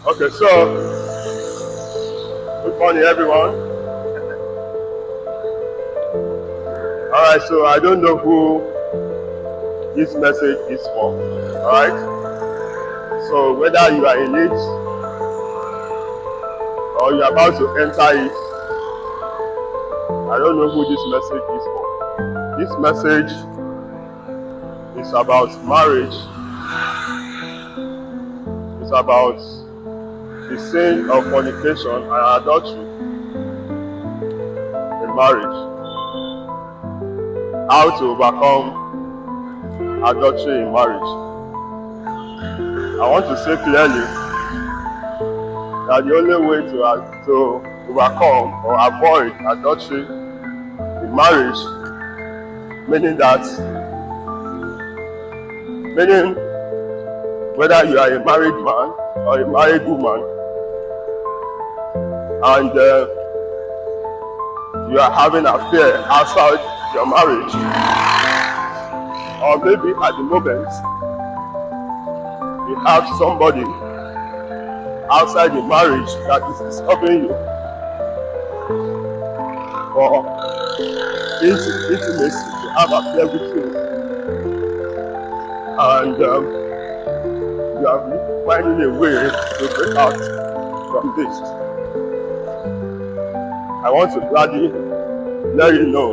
Okay, so good morning, everyone. All right, so I don't know who this message is for. All right, so whether you are in it or you're about to enter it, I don't know who this message is for. This message is about marriage. It's about the sin of fornication and adultery in marriage. How to overcome adultery in marriage. I want to say clearly that the only way to overcome or avoid adultery in marriage, meaning whether you are a married man or a married woman and you are having an affair outside your marriage, or maybe at the moment you have somebody outside the marriage that is disturbing you for intimacy, to have an affair with you, and you are finding a way to break out from this. I want to gladly let you know,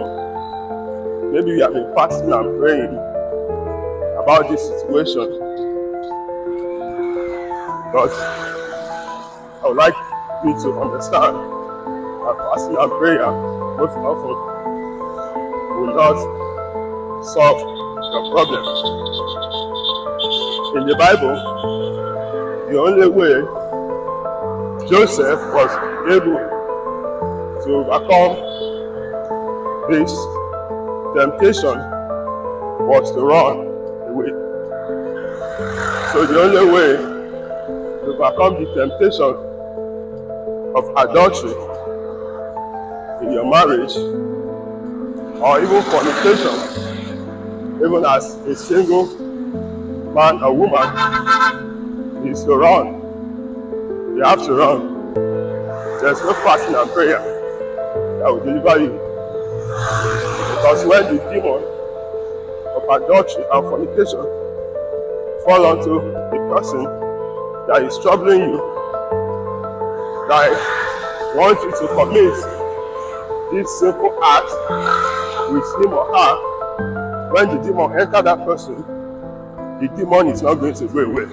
maybe you have been fasting and praying about this situation, but I would like you to understand that fasting and prayer most often will not solve your problem. In the Bible, the only way Joseph was able to overcome this temptation was to run away. So the only way to overcome the temptation of adultery in your marriage, or even fornication, even as a single man or woman, is to run. You have to run. There's no fasting and prayer that will deliver you. Because when the demon of adultery and fornication fall onto the person that is troubling you, that wants you to commit this simple act with him or her, when the demon enters that person, the demon is not going to go away.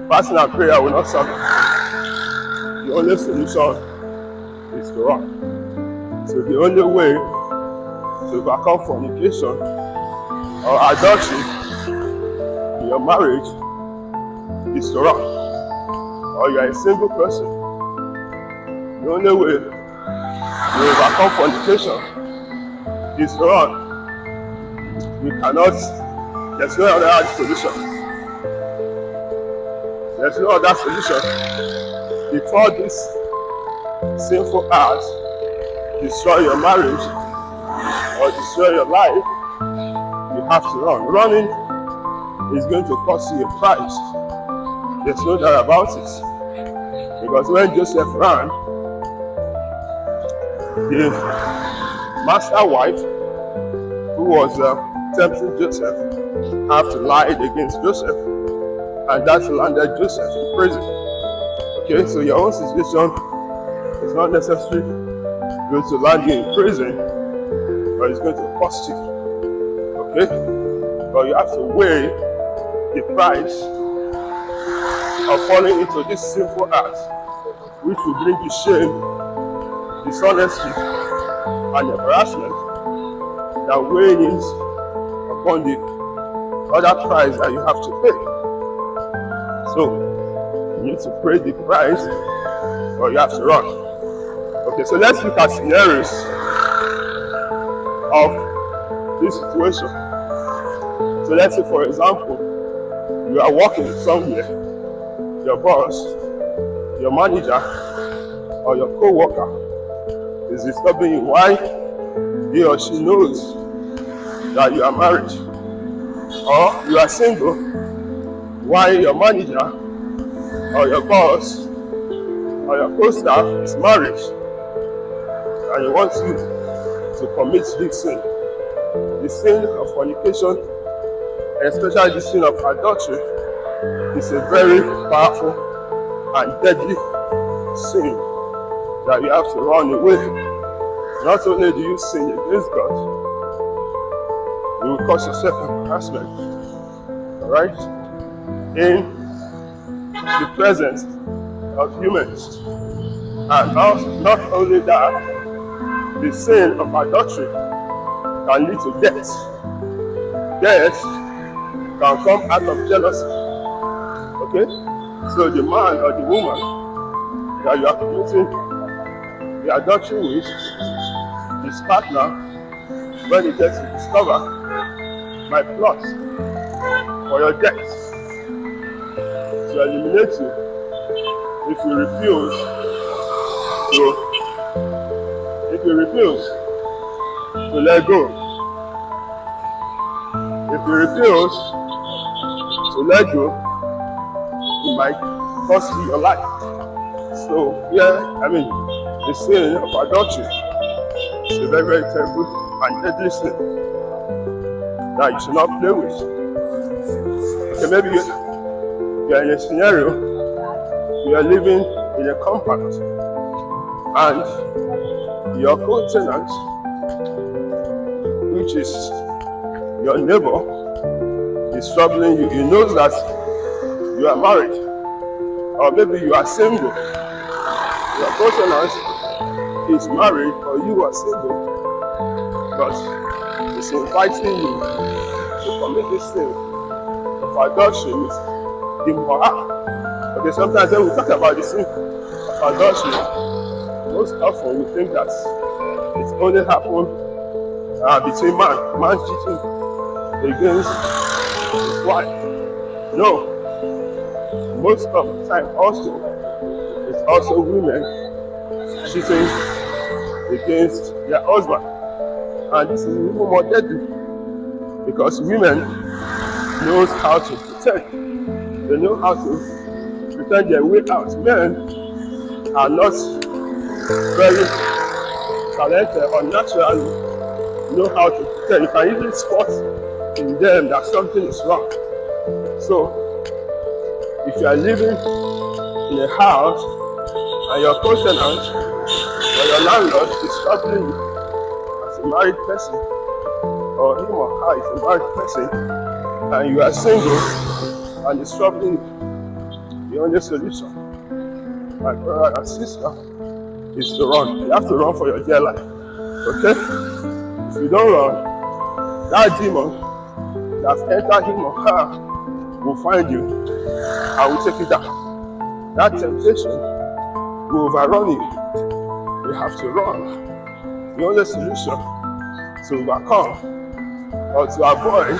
Fasting and prayer will not solve it. The only solution is to run. So the only way to overcome fornication or adultery in your marriage is to run. Or you are a single person, the only way to overcome fornication is to run. There's no other solution. There's no other solution. Before this sinful act destroy your marriage or destroy your life, you have to run. Running is going to cost you a price. There's no doubt about it. Because when Joseph ran, the master wife who was tempting Joseph have to lie against Joseph, and that landed Joseph in prison. Okay, so your own situation is not necessarily going to land you in prison, but it's going to cost you. Okay, but you have to weigh the price of falling into this sinful act, which will bring you shame, dishonesty, and embarrassment, than weighing upon the other price that you have to pay. So you need to pay the price, or you have to run. Okay, so let's look at scenarios of this situation. So let's say, for example, you are working somewhere, your boss, your manager, or your co-worker is disturbing you. Why? He or she knows that you are married, or you are single. Why your manager or your boss or your co-staff is married and he wants you to commit this sin, the sin of fornication, especially the sin of adultery, is a very powerful and deadly sin that you have to run away. Not only do you sin against God, you will cause yourself embarrassment, right? In the presence of humans. And not only that, the sin of adultery can lead to death. Death can come out of jealousy. Okay? So the man or the woman that you are committing the adultery with, his partner, when he gets to discover, my plot for your death to eliminate you if you refuse to let go. If you refuse to let go, it might cost you your life. So the sin of adultery is a very, very terrible and deadly sin that you should not play with. Okay, maybe you're in a scenario, you are living in a compound and your co-tenant, which is your neighbor, is troubling you. He knows that you are married, or maybe you are single. Your co-tenant is married or you are single, but he's inviting you to commit this sin of adultery with him or her. Okay, sometimes when we talk about the sin of adultery, most often we think that it only happens between man cheating against his wife. No, most of the time also, it's also women cheating against their husband. And this is even more deadly because women knows how to pretend. They know how to pretend their way out. Men are not very talented or naturally know how to pretend. You can even spot in them that something is wrong. So if you are living in a house and your co-tenant or your landlord is troubling you as a married person, or him or her is a married person, and you are single and it's troubling you, the only solution, my brother and sister, is to run. You have to run for your dear life. Okay? If you don't run, that demon that entered him or her will find you and will take you down. That temptation will overrun you. You have to run. The only solution to overcome or to avoid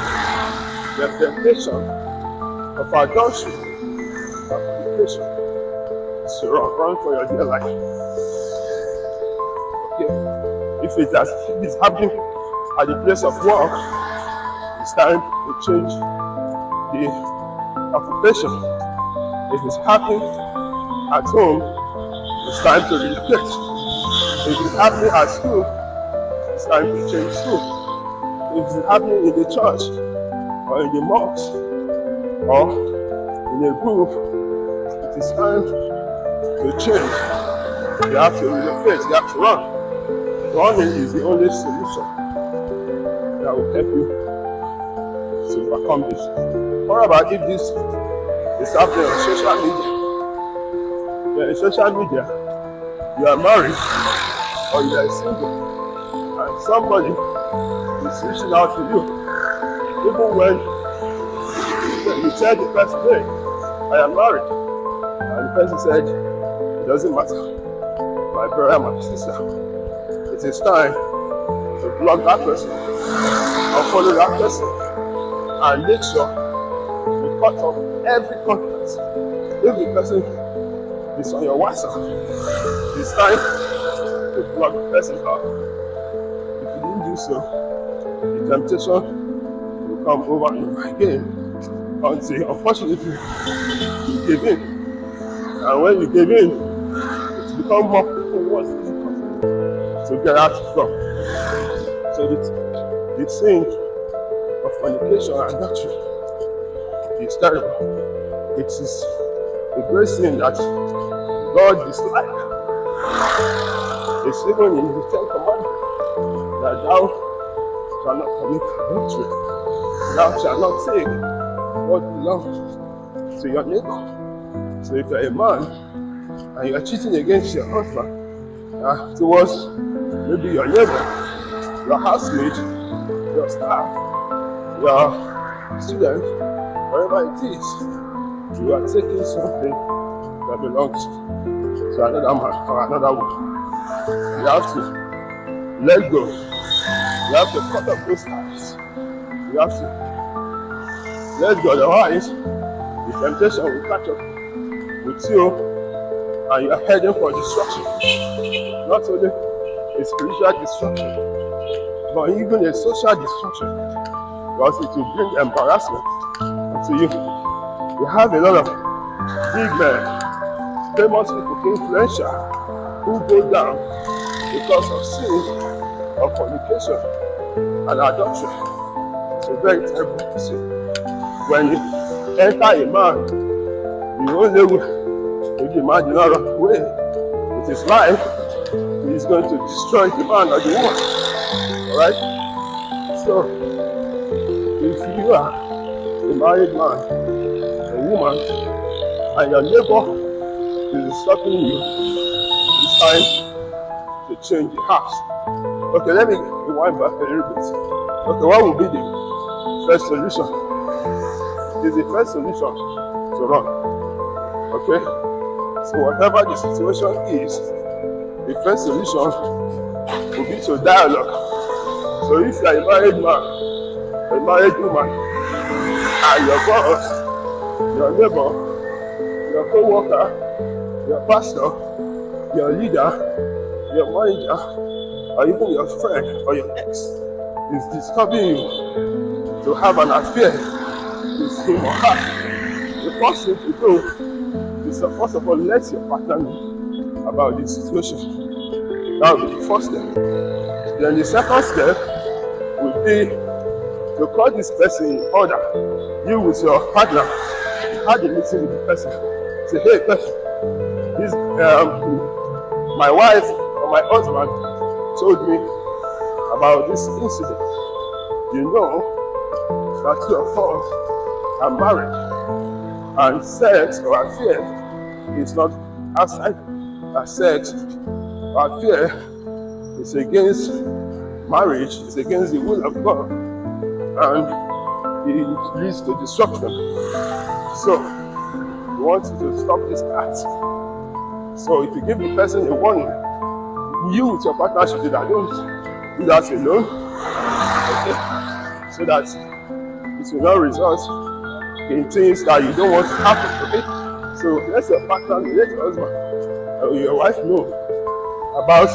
the temptation of adultery, application, is to run for your dear life. Okay? If it's happening at the place of work, it's time to change the occupation. If it's happening at home, it's time to relocate. If it's happening at school, it's time to change school. If it's happening in the church, or in the mosque, or in a group, it is time to change. You have to relocate, you have to run. Running is the only solution that will help you to overcome this. What about if this is happening on social media? You're in social media, you are married, or you are single, and somebody is reaching out to you. Even when you tell the person, hey, I am married, and the person said, it doesn't matter, my brother, my sister, it is time to block that person, or follow that person, and make sure you cut off every contact. If the person is on your WhatsApp, it's time to block the person out. If you didn't do so, the temptation come over and over again until unfortunately you give in And when you give in, it's become more what's difficult to get out from. So the sin of fornication and adultery is terrible. It is a great sin that God dislikes. It's even in the 10 Commandments that thou shalt not commit adultery. Thou shalt not take what belongs to your neighbor. So if you're a man and you're cheating against your husband towards maybe your neighbor, your housemate, your staff, your student, wherever it is, you are taking something that belongs to another man or another woman. You have to let go. You have to cut off those ties. You have to let go, otherwise the temptation will catch up with you and you are heading for destruction. Not only a spiritual destruction, but even a social destruction, because it will bring embarrassment to you. You have a lot of big men, famous people, influential, who go down because of sin of fornication and adultery. It's a very terrible sin. When you enter a man, the only way the man did not run away with his life, he is going to destroy the man or the woman. Alright? So, if you are a married man, a woman, and your neighbor is stopping you, it's time to change the house. Okay, let me rewind back a little bit. Okay, what would be the first solution? Is the first solution to run. Okay? So whatever the situation is, the first solution will be to dialogue. So if you are a married man, a married woman, and your boss, your neighbor, your co-worker, your pastor, your leader, your manager, or even your friend or your ex is disturbing you to have an affair with him or her, the first thing to do is to first of all let your partner know about the situation. That will be the first step. Then the second step would be to call this person in order. You with your partner had a meeting with the person. Say, hey person, this my wife or my husband told me about this incident. You know that two of us are married, and sex or affair is not outside sex. Affair is against marriage, it's against the will of God, and it leads to destruction. So we want you to stop this act. So if you give the person a warning, you with your partner should do that. Don't do that alone. Okay? So that it will not result in things that you don't want to happen. Okay? So let your partner, let your husband or your wife know about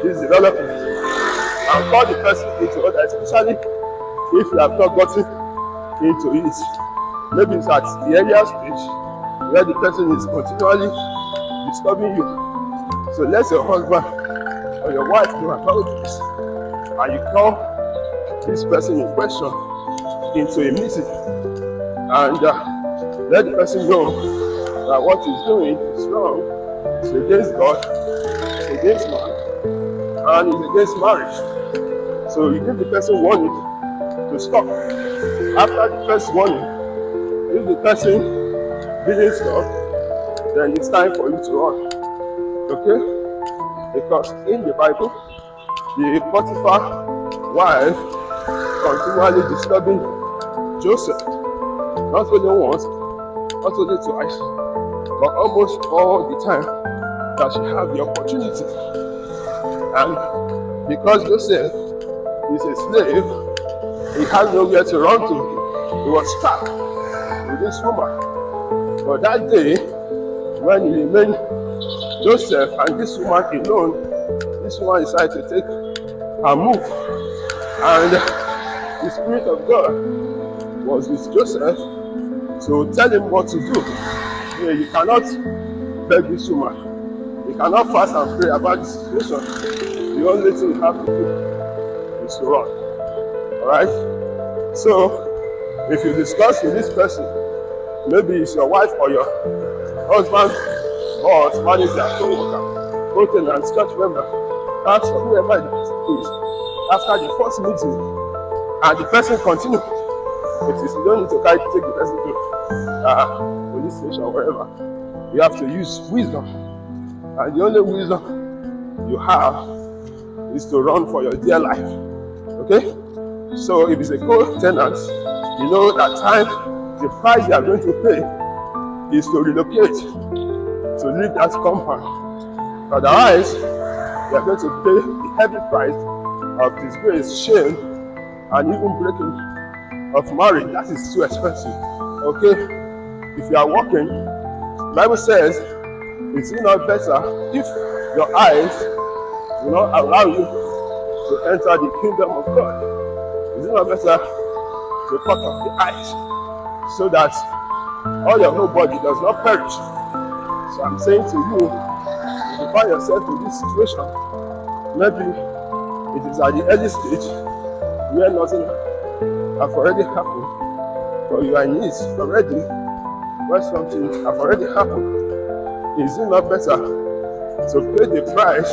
this development and call the person into order, especially if you have not gotten into it. Maybe it's at the earlier stage where the person is continually disturbing you. So let your husband or your wife know about this, and you call this person in question into a meeting and let the person know that what he's doing is wrong. It's against God, it's against man, and it's against marriage. So you give the person warning to stop. After the first warning, if the person didn't stop, then it's time for you to run. Okay? Because in the Bible, the Potiphar wife continually disturbing Joseph, not only once, not only twice, but almost all the time that she had the opportunity. And because Joseph is a slave, he had nowhere to run to. He was stuck with this woman. But that day, when he remained Joseph and this woman alone, this woman decided to take her move. And the Spirit of God was with Joseph to tell him what to do. You cannot beg this woman. You cannot fast and pray about the situation. The only thing you have to do is to run. Alright? So, if you discuss with this person, maybe it's your wife or your husband, boss, manager, co-worker, co-tenant, church member, pastor, whoever it is, after the first meeting, and the person continues, you don't need to take the person to police station or wherever. You have to use wisdom. And the only wisdom you have is to run for your dear life. Okay? So if it's a co-tenant, you know that time, the price you are going to pay is to relocate, to leave that compound. Otherwise, you are going to pay the heavy price of disgrace, shame, and even breaking of marriage. That is too expensive. Okay? If you are working, the Bible says, it's not better if your eyes will not allow you to enter the kingdom of God. It's not better to cut off the eyes so that all your whole body does not perish. So I'm saying to you, if you find yourself in this situation, maybe it is at the early stage where nothing has already happened, but you are in it already, where something has already happened. Is it not better to pay the price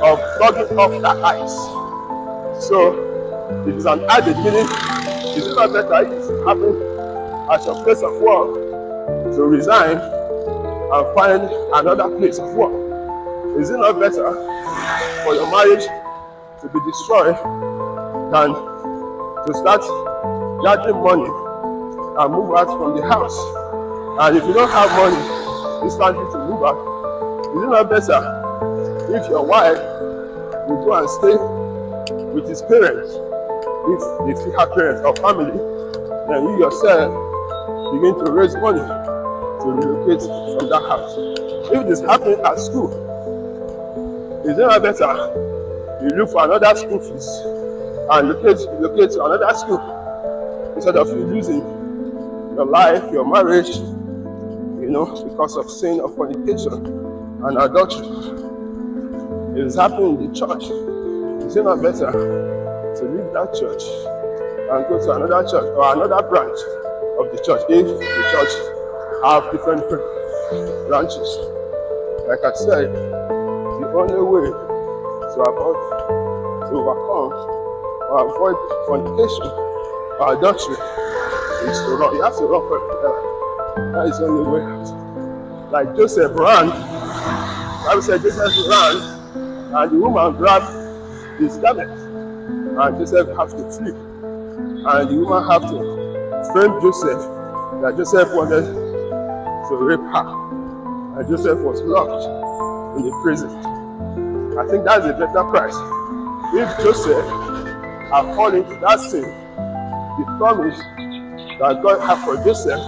of plugging off the eyes? So it is an added meaning. Is it not better if it happens at your place of work to resign and find another place of work? Is it not better for your marriage to be destroyed than to start gathering money and move out from the house? And if you don't have money instantly to move out, is it not better if your wife will go and stay with his parents, if they still have parents or family, then you yourself begin to raise money to relocate from that house? If it is happening at school, is it not better you look for another school fees and relocate to another school instead of you losing your life, your marriage, because of sin of fornication and adultery? It is happening in the church. Is it not better to leave that church and go to another church or another branch of the church if the church have different branches? Like I said, the only way to overcome or avoid fornication or adultery is to run. You have to run for it. That is the only way. Like Joseph ran, I would say Joseph ran, and the woman grabbed his garment, and Joseph have to flee, and the woman have to frame Joseph that Joseph wanted to rape her, and Joseph was locked in the prison. I think that's a better price. If Joseph had fallen into that sin, the promise that God had for Joseph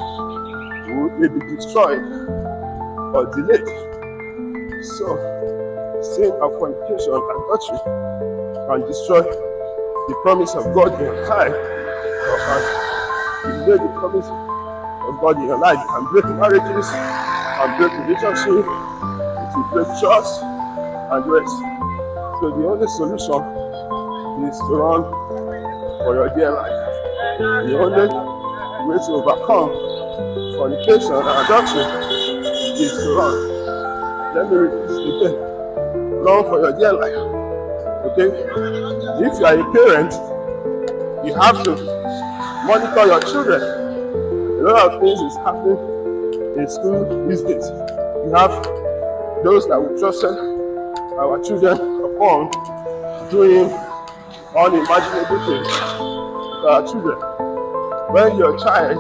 may be destroyed or delayed. So, sin of fornication and adultery can destroy the promise of God in your life, or can delay the promise of God in your life. You can break marriages, and break relationships, it will break trust and rest. So the only solution is to run for your dear life. The only way to overcome fornication and adultery is to run. Let me repeat this again. Run for your dear life. Okay? If you are a parent, you have to monitor your children. A lot of things is happening in school these days. You have those that we trusted our children upon doing unimaginable things to our children. When your child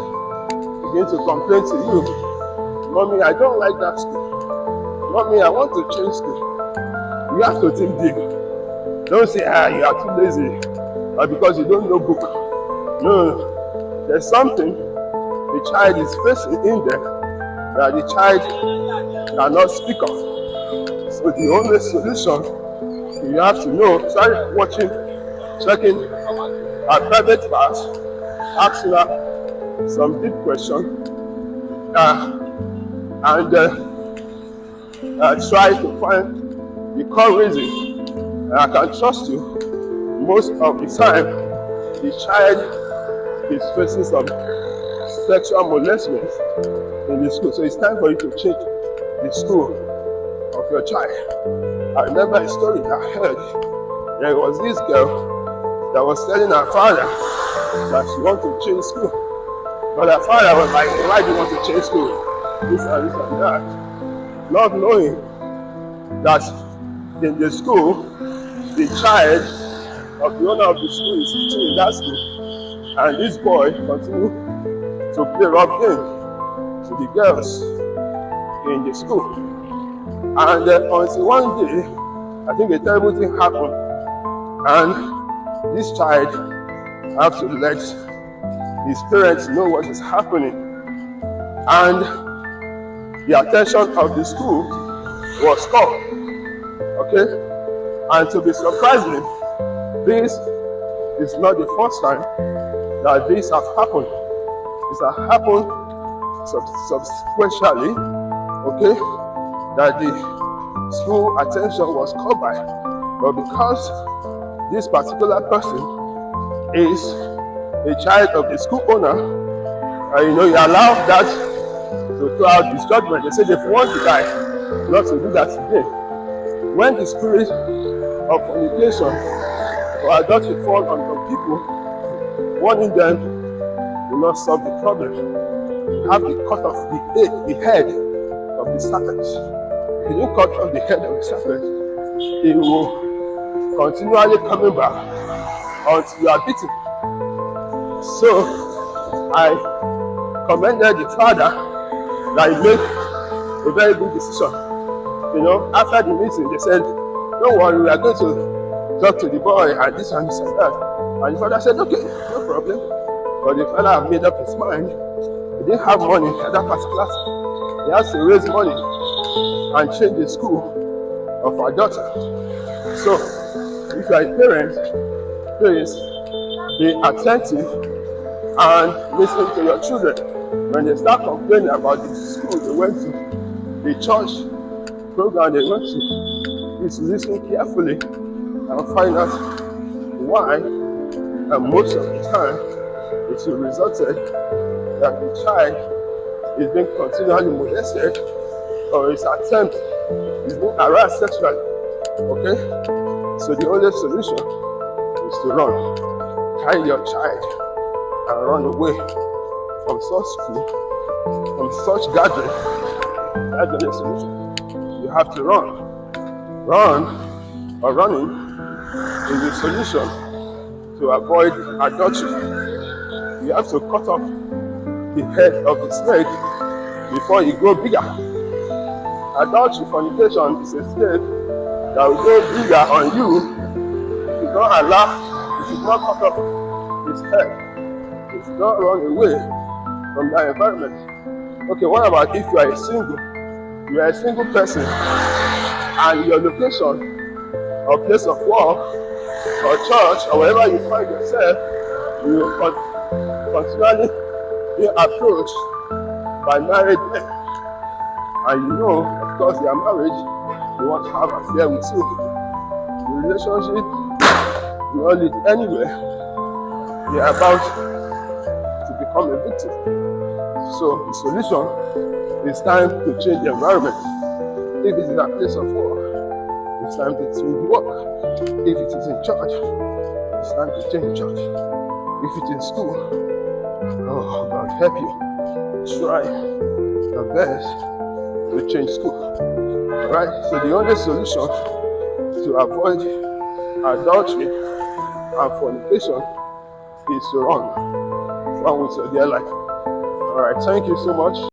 begins to complain to you, "Mommy, I don't like that school. Mommy, I want to change school." You have to think deep. Don't say, you are too lazy, or because you don't know book. No, there's something the child is facing in there that the child cannot speak of. So the only solution, you have to know, start watching, checking our private class, asking her some deep questions, and try to find the core reason. And I can trust you, most of the time, the child is facing some sexual molestment in the school. So it's time for you to change the school of your child. I remember a story that I heard. There was this girl that was telling her father that she wanted to change school. But her father was like, why do you want to change school? This and this and that. Not knowing that in the school, the child of the owner of the school is teaching in that school. And this boy continued to play rough game to the girls in the school. And until one day, I think a terrible thing happened. And this child have to let his parents know what is happening. And the attention of the school was called. Okay? And to be surprising, this is not the first time that this has happened. It has happened subsequently, okay, that the school attention was called by. But because this particular person is a child of the school owner, and you allow that to throw out this judgment. They say if you want to die, not to do that today. When the spirit of fornication or adultery fall on some people, warning them will not solve the problem. You have to cut off the head of the serpent. If you don't cut off the head of the serpent, it will continually coming back until you are beaten. So I commended the father that he made a very good decision. After the meeting, they said, don't worry, we are going to talk to the boy and this and this and that. And the father said, okay, no problem. But the father had made up his mind. He didn't have money at that particular time. He has to raise money and change the school of our daughter. So, if you are a parent, please be attentive and listen to your children. When they start complaining about the school they went to, the church program they went to, please listen carefully and find out why. And most of the time, it will result that the child is being continually molested or his attempt is being harassed sexually. Okay? So the only solution is to run. Carry your child and run away from such school, from such gathering. That's the only solution. You have to run. Run or running is the solution to avoid adultery. You have to cut off the head of the snake before it grows bigger. Adultery, fornication is a snake that will grow bigger on you if you don't allow, if you don't cut off his head, if you don't run away from that environment. Okay, what about if you are a single? You are a single person and your location or place of work or church or wherever you find yourself, you will continually be approached by married men. And of course, they are married, they want to have an affair with you. The relationship will not lead anywhere. They are about to become a victim. So the solution is time to change the environment. If it is a place of work, it's time to change work. If it is in church, it's time to change church. If it is school, oh God help you. Try your best to change school. Alright? So the only solution to avoid adultery and fornication is to run with your dear life. Alright, thank you so much